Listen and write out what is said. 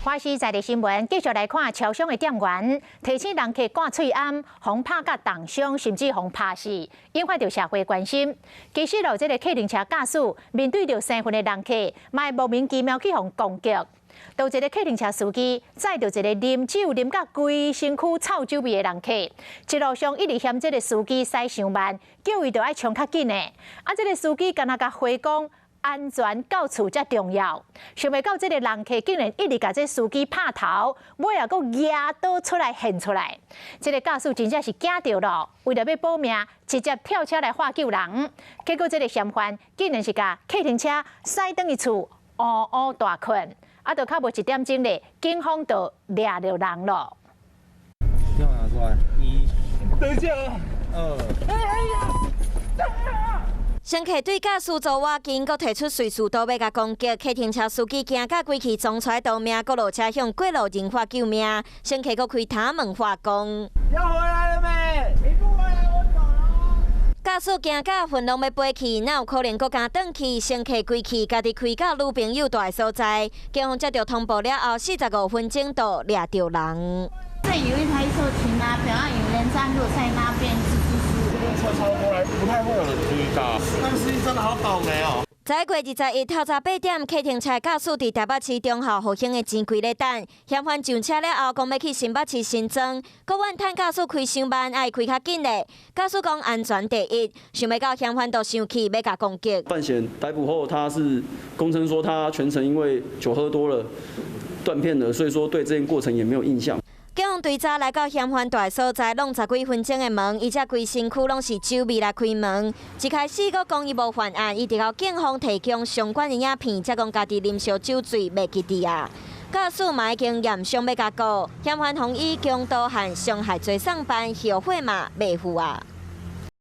华视在地新闻继续来看超商的店员提醒人客挂喙暗，防拍甲重伤，甚至防拍死，引发着社会关心。其实，这个客运车驾驶面对着生分的人客，嘛莫名其妙去互攻击。有一个客运车司机载着一个啉酒啉到规身躯臭酒味的人客，一路上一直嫌这个司机驶伤慢，叫伊着爱冲较紧的。这个司机干那甲回讲。 安全到厝才重要，想袂到这个人客竟然一直甲这司机拍头，尾也阁牙刀出来现出来。这个驾驶真正是惊到了，为了要保命，直接跳车来化救人。结果这个嫌犯竟然是甲客停车驶倒去厝，嗷嗷大困。就较无1点钟咧，警方就抓着人了。电话拿出来，等一下乘客对驾驶座瓦紧，阁提出随时都要甲攻击，客停车司机惊甲规气撞出来逃命，阁落车向过路人发救命。乘客阁开他门发讲：要回来了没？你不回来，我走了。驾驶惊甲愤怒要飞去，哪有可能阁敢转去？乘客规气家己开到女朋友住的所在，警方接到通报了后，45分钟就抓到人。这有一台车停啊，表安有人站路在那边。 车超过来，不太会有人注意到。那个司机真的好倒霉哦。在月21透早8点，客停车驾驶伫台北市中校复兴的钱柜咧等，嫌犯上车了后，讲要去新北市新庄，阁怨叹驾驶开伤慢，爱开较紧咧。驾驶讲安全第一，想袂到嫌犯都生气，要甲攻击。犯嫌逮捕后，他是供称说他全程因为酒喝多了断片了，所以说对这件过程也没有印象。 警方对早来到嫌犯住所在，弄10几分钟的门，伊才规身躯拢是酒味来开门。一开始佫讲伊无犯案，伊直到警方提供相关的影片，才讲家己啉烧酒醉袂记伫啊。驾驶嘛已经验伤要甲告，嫌犯同意强盗和伤害罪上班，后悔嘛袂负啊。